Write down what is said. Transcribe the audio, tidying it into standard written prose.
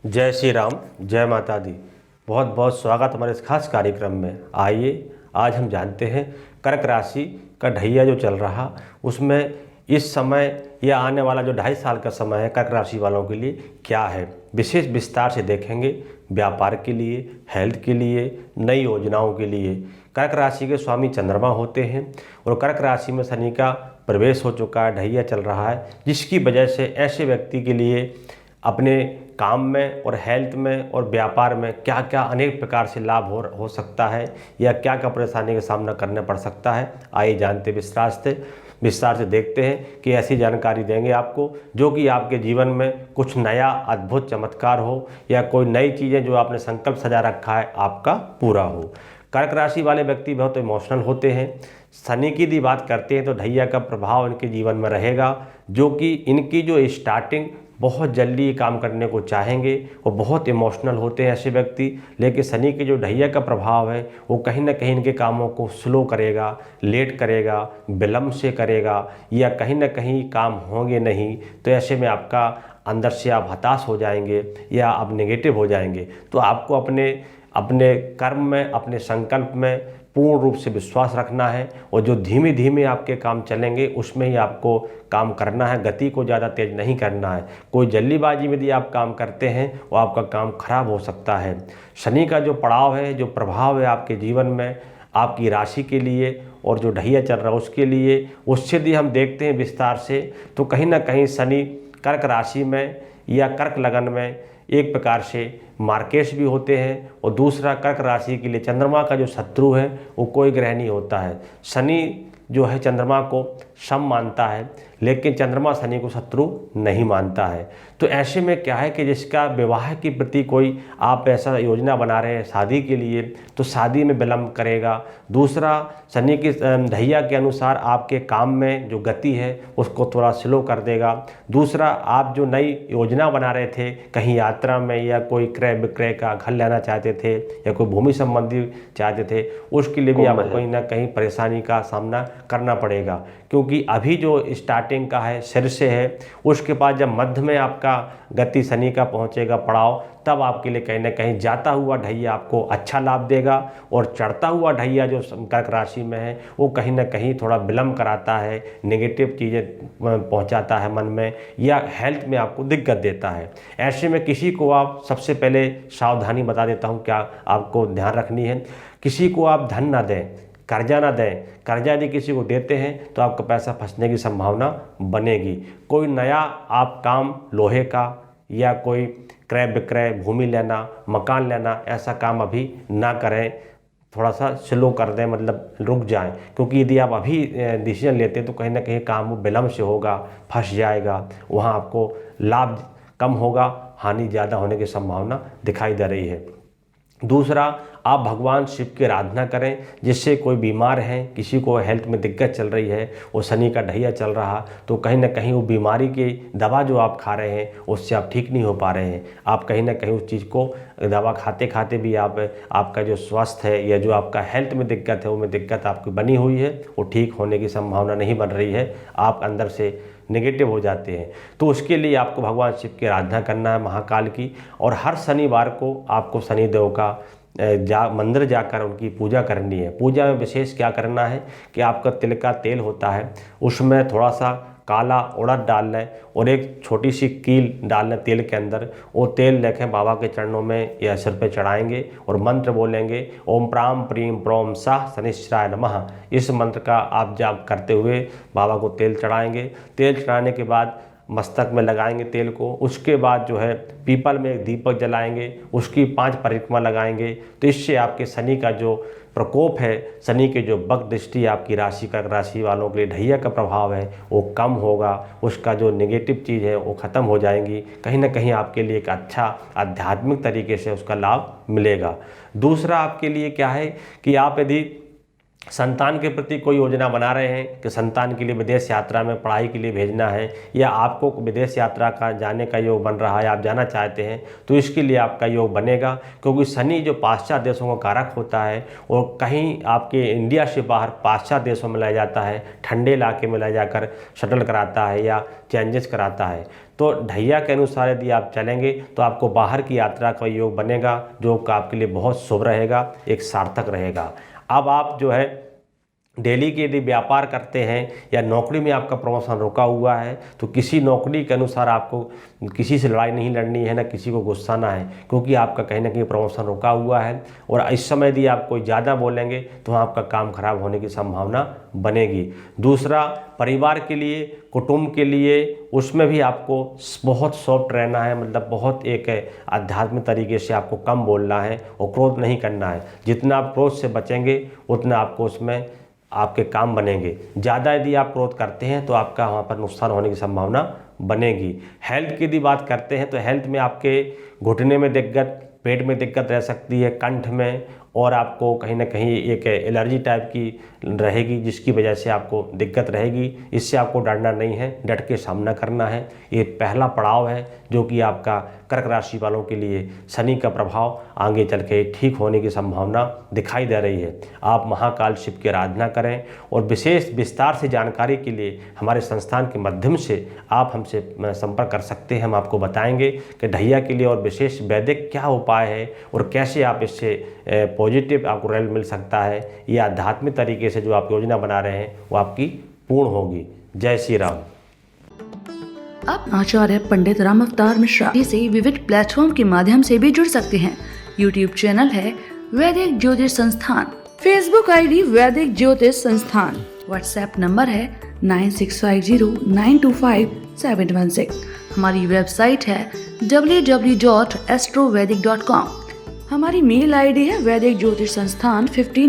जय श्री राम, जय माता दी। बहुत बहुत स्वागत हमारे इस खास कार्यक्रम में। आइए आज हम जानते हैं कर्क राशि का ढैया जो चल रहा उसमें इस समय या आने वाला जो 2.5 साल का समय है कर्क राशि वालों के लिए क्या है, विशेष विस्तार से देखेंगे। व्यापार के लिए, हेल्थ के लिए, नई योजनाओं के लिए। कर्क राशि के स्वामी चंद्रमा होते हैं और कर्क राशि में शनि का प्रवेश हो चुका है, ढैया चल रहा है, जिसकी वजह से ऐसे व्यक्ति के लिए अपने काम में और हेल्थ में और व्यापार में क्या क्या अनेक प्रकार से लाभ हो सकता है या क्या क्या परेशानी का सामना करना पड़ सकता है। आइए जानते विस्तार से देखते हैं कि ऐसी जानकारी देंगे आपको जो कि आपके जीवन में कुछ नया अद्भुत चमत्कार हो या कोई नई चीज़ें जो आपने संकल्प सजा रखा है आपका पूरा हो। कर्क राशि वाले व्यक्ति बहुत इमोशनल होते हैं। शनि की यदि बात करते हैं तो ढैया का प्रभाव इनके जीवन में रहेगा, जो कि इनकी जो स्टार्टिंग बहुत जल्दी काम करने को चाहेंगे और बहुत इमोशनल होते हैं ऐसे व्यक्ति। लेकिन शनि के जो ढैया का प्रभाव है वो कहीं ना कहीं इनके कामों को स्लो करेगा, लेट करेगा, विलम्ब से करेगा या कहीं ना कहीं काम होंगे नहीं। तो ऐसे में आपका अंदर से आप हताश हो जाएंगे या आप नेगेटिव हो जाएंगे। तो आपको अपने अपने कर्म में, अपने संकल्प में पूर्ण रूप से विश्वास रखना है और जो धीमे धीमे आपके काम चलेंगे उसमें ही आपको काम करना है। गति को ज़्यादा तेज नहीं करना है। कोई जल्दीबाजी में यदि आप काम करते हैं वो आपका काम खराब हो सकता है। शनि का जो पड़ाव है, जो प्रभाव है आपके जीवन में, आपकी राशि के लिए और जो ढैया चल रहा है उसके लिए, उससे यदि हम देखते हैं विस्तार से तो कहीं ना कहीं शनि कर्क राशि में या कर्क लगन में एक प्रकार से मार्केश भी होते हैं और दूसरा कर्क राशि के लिए चंद्रमा का जो शत्रु है वो कोई ग्रह नहीं होता है। शनि जो है चंद्रमा को सम मानता है लेकिन चंद्रमा शनि को शत्रु नहीं मानता है। तो ऐसे में क्या है कि जिसका विवाह के प्रति कोई आप ऐसा योजना बना रहे हैं शादी के लिए तो शादी में विलम्ब करेगा। दूसरा शनि की ढैया के अनुसार आपके काम में जो गति है उसको थोड़ा स्लो कर देगा। दूसरा आप जो नई योजना बना रहे थे कहीं यात्रा में या कोई क्रय विक्रय का घर लेना चाहते थे या कोई भूमि संबंधी चाहते थे उसके लिए भी आपको कहीं ना कहीं परेशानी का सामना करना पड़ेगा, क्योंकि अभी जो स्टार्टिंग का है सिर से है, उसके बाद जब मध्य में आपका गति शनि का पहुंचेगा पड़ाव तब आपके लिए कहीं ना कहीं जाता हुआ ढैया आपको अच्छा लाभ देगा और चढ़ता हुआ ढैया जो कर्क राशि में है वो कहीं ना कहीं थोड़ा विलम्ब कराता है, नेगेटिव चीज़ें पहुंचाता है मन में या हेल्थ में आपको दिक्कत देता है। ऐसे में किसी को आप सबसे पहले सावधानी बता देता हूँ क्या आपको ध्यान रखनी है। किसी को आप धन ना दें, कर्जा ना दें। कर्जा यदि किसी को देते हैं तो आपका पैसा फंसने की संभावना बनेगी। कोई नया आप काम लोहे का या कोई क्रय विक्रय, भूमि लेना, मकान लेना, ऐसा काम अभी ना करें। थोड़ा सा स्लो कर दें, मतलब रुक जाएं, क्योंकि यदि आप अभी डिसीजन लेते हैं तो कहीं ना कहीं काम विलम्ब से होगा, फंस जाएगा। वहाँ आपको लाभ कम होगा, हानि ज़्यादा होने की संभावना दिखाई दे रही है। दूसरा, आप भगवान शिव की आराधना करें। जिससे कोई बीमार है, किसी को हेल्थ में दिक्कत चल रही है, वो शनि का ढैया चल रहा तो कहीं ना कहीं वो बीमारी की दवा जो आप खा रहे हैं उससे आप ठीक नहीं हो पा रहे हैं। आप कहीं ना कहीं उस चीज़ को दवा खाते खाते भी आपका जो स्वास्थ्य है या जो आपका हेल्थ में दिक्कत है वो में दिक्कत आपकी बनी हुई है, वो ठीक होने की संभावना नहीं बन रही है, आप अंदर से नेगेटिव हो जाते हैं। तो उसके लिए आपको भगवान शिव की आराधना करना है, महाकाल की। और हर शनिवार को आपको शनिदेव का मंदिर जाकर उनकी पूजा करनी है। पूजा में विशेष क्या करना है कि आपका तिल का तेल होता है उसमें थोड़ा सा काला उड़द डाल लें और एक छोटी सी कील डाल लें तेल के अंदर। वो तेल लेकर बाबा के चरणों में या सिर पे चढ़ाएंगे और मंत्र बोलेंगे, ओम प्राम प्रीम प्रोम साह शनिश्चराय नमः। इस मंत्र का आप जाप करते हुए बाबा को तेल चढ़ाएंगे। तेल चढ़ाने के बाद मस्तक में लगाएंगे तेल को। उसके बाद जो है पीपल में एक दीपक जलाएंगे, उसकी 5 परिक्रमा लगाएंगे। तो इससे आपके शनि का जो प्रकोप है, शनि के जो बक दृष्टि आपकी राशि का राशि वालों के लिए ढैया का प्रभाव है वो कम होगा। उसका जो नेगेटिव चीज़ है वो ख़त्म हो जाएंगी। कहीं ना कहीं आपके लिए एक अच्छा आध्यात्मिक तरीके से उसका लाभ मिलेगा। दूसरा आपके लिए क्या है कि आप यदि संतान के प्रति कोई योजना बना रहे हैं कि संतान के लिए विदेश यात्रा में पढ़ाई के लिए भेजना है, या आपको विदेश यात्रा का जाने का योग बन रहा है, आप जाना चाहते हैं, तो इसके लिए आपका योग बनेगा। क्योंकि शनि जो पाश्चात्य देशों का कारक होता है और कहीं आपके इंडिया से बाहर पाश्चात्य देशों में ले जाता है, ठंडे इलाके में ले जाकर शटल कराता है या चेंजेस कराता है। तो ढैया के अनुसार यदि आप चलेंगे तो आपको बाहर की यात्रा का योग बनेगा, जो आपके लिए बहुत शुभ रहेगा, एक सार्थक रहेगा। अब आप जो है डेली के यदि व्यापार करते हैं या नौकरी में आपका प्रमोशन रुका हुआ है, तो किसी नौकरी के अनुसार आपको किसी से लड़ाई नहीं लड़नी है, ना किसी को गुस्साना है, क्योंकि आपका कहीं ना कहीं प्रमोशन रुका हुआ है। और इस समय यदि आप कोई ज़्यादा बोलेंगे तो आपका काम खराब होने की संभावना बनेगी। दूसरा, परिवार के लिए, कुटुंब के लिए, उसमें भी आपको बहुत सॉफ्ट रहना है, मतलब बहुत एक आध्यात्मिक तरीके से आपको कम बोलना है और क्रोध नहीं करना है। जितना आप क्रोध से बचेंगे उतना आपको उसमें आपके काम बनेंगे। ज़्यादा यदि आप क्रोध करते हैं तो आपका वहाँ पर नुकसान होने की संभावना बनेगी। हेल्थ की यदि बात करते हैं तो हेल्थ में आपके घुटने में दिक्कत, पेट में दिक्कत रह सकती है, कंठ में, और आपको कहीं ना कहीं एक एलर्जी टाइप की रहेगी, जिसकी वजह से आपको दिक्कत रहेगी। इससे आपको डरना नहीं है, डट के सामना करना है। ये पहला पड़ाव है जो कि आपका कर्क राशि वालों के लिए शनि का प्रभाव आगे चल के ठीक होने की संभावना दिखाई दे रही है। आप महाकाल शिव की आराधना करें, और विशेष विस्तार से जानकारी के लिए हमारे संस्थान के माध्यम से आप हमसे संपर्क कर सकते हैं। हम आपको बताएंगे कि ढैया के लिए और विशेष वैदिक क्या उपाय है और कैसे आप इससे पॉजिटिव आपको रिजल्ट मिल सकता है। ये आध्यात्मिक तरीके से जो आप योजना बना रहे हैं वो आपकी पूर्ण होगी। जय श्री राम। आप आचार्य पंडित राम अवतार मिश्रा से विविध प्लेटफॉर्म के माध्यम से भी जुड़ सकते हैं। यूट्यूब चैनल है वैदिक ज्योतिष संस्थान, फेसबुक आईडी वैदिक ज्योतिष संस्थान, व्हाट्सएप नंबर है 9650925716। हमारी वेबसाइट है www.astrovedic.com। हमारी मेल आईडी है वैदिक ज्योतिष संस्थान 15